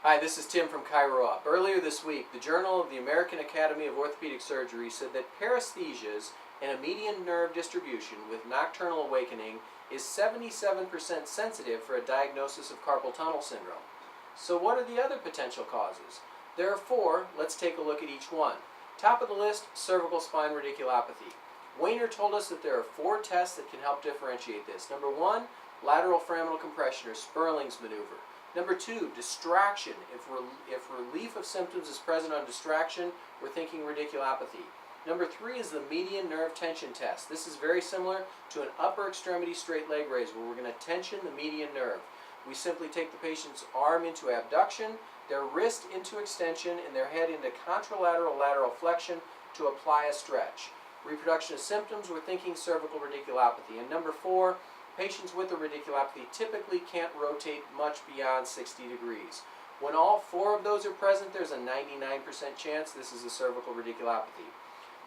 Hi, this is Tim from Chiro Up. Earlier this week, the Journal of the American Academy of Orthopedic Surgery said that paresthesias and a median nerve distribution with nocturnal awakening is 77% sensitive for a diagnosis of carpal tunnel syndrome. So what are the other potential causes? There are four. Let's take a look at each one. Top of the list, cervical spine radiculopathy. Weiner told us that there are four tests that can help differentiate this. Number one, lateral foraminal compression or Sperling's maneuver. Number two, distraction. If relief of symptoms is present on distraction, we're thinking radiculopathy. Number three is the median nerve tension test. This is very similar to an upper extremity straight leg raise where we're going to tension the median nerve. We simply take the patient's arm into abduction, their wrist into extension, and their head into contralateral lateral flexion to apply a stretch. Reproduction of symptoms, we're thinking cervical radiculopathy. And number four, patients with a radiculopathy typically can't rotate much beyond 60 degrees. When all four of those are present, there's a 99% chance this is a cervical radiculopathy.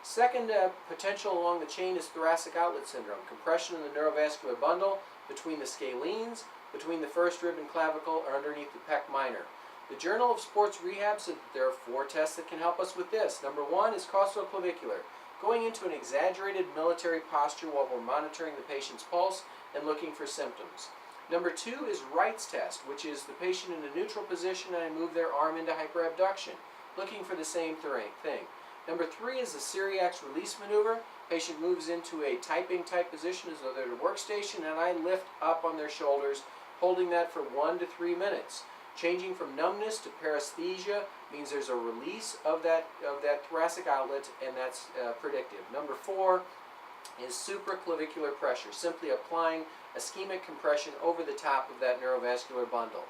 Second potential along the chain is thoracic outlet syndrome, compression in the neurovascular bundle between the scalenes, between the first rib and clavicle, or underneath the pec minor. The Journal of Sports Rehab said that there are four tests that can help us with this. Number one is costoclavicular, going into an exaggerated military posture while we're monitoring the patient's pulse and looking for symptoms. Number two is Wright's test, which is the patient in a neutral position and I move their arm into hyperabduction, looking for the same thing. Number three is the Cyriax release maneuver. Patient moves into a typing type position as though they're at a workstation and I lift up on their shoulders, holding that for 1 to 3 minutes. Changing from numbness to paresthesia means there's a release of that thoracic outlet, and that's predictive. Number four is supraclavicular pressure, simply applying ischemic compression over the top of that neurovascular bundle.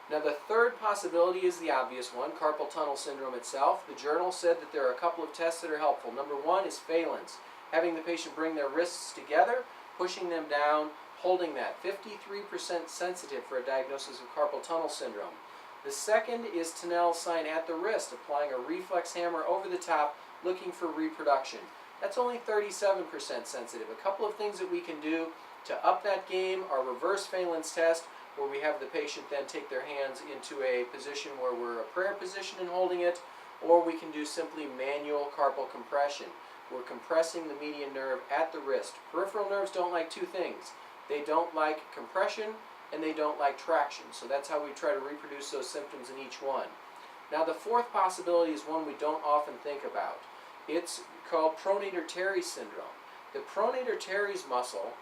Now the third possibility is the obvious one, carpal tunnel syndrome itself. The journal said that there are a couple of tests that are helpful. Number one is phalanx, having the patient bring their wrists together, pushing them down, holding that, 53% sensitive for a diagnosis of carpal tunnel syndrome. The second is Tinel's sign at the wrist, applying a reflex hammer over the top, looking for reproduction. That's only 37% sensitive. A couple of things that we can do to up that game are reverse phalanx test, where we have the patient then take their hands into a position where we're a prayer position and holding it, or we can do simply manual carpal compression. We're compressing the median nerve at the wrist. Peripheral nerves don't like two things. They don't like compression and they don't like traction. So that's how we try to reproduce those symptoms in each one. Now the fourth possibility is one we don't often think about. It's called Pronator Teres syndrome. The Pronator Teres muscle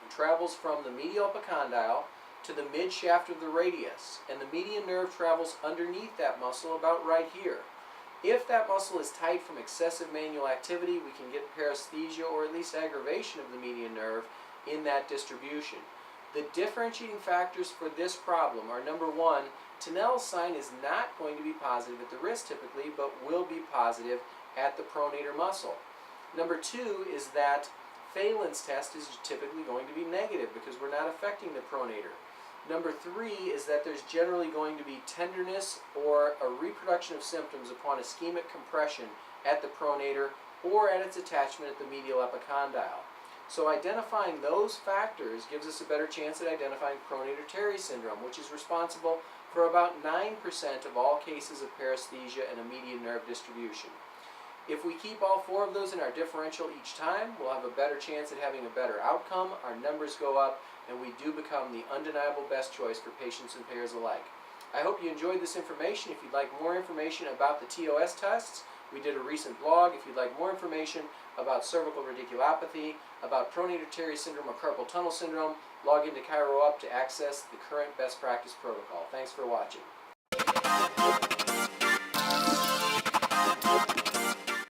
travels from the medial epicondyle to the mid shaft of the radius, and the median nerve travels underneath that muscle about right here. If that muscle is tight from excessive manual activity, we can get paresthesia or at least aggravation of the median nerve in that distribution. The differentiating factors for this problem are, number one, Tinel's sign is not going to be positive at the wrist typically, but will be positive at the pronator muscle. Number two is that phalanx test is typically going to be negative because we're not affecting the pronator. Number three is that there's generally going to be tenderness or a reproduction of symptoms upon ischemic compression at the pronator or at its attachment at the medial epicondyle. So identifying those factors gives us a better chance at identifying Pronator Teres syndrome, which is responsible for about 9% of all cases of paresthesia and a median nerve distribution. If we keep all four of those in our differential each time, we'll have a better chance at having a better outcome, our numbers go up, and we do become the undeniable best choice for patients and payers alike. I hope you enjoyed this information. If you'd like more information about the TOS tests, we did a recent blog. If you'd like more information about cervical radiculopathy, about Pronator Teres syndrome or carpal tunnel syndrome, log into Chiro Up to access the current best practice protocol. Thanks for watching.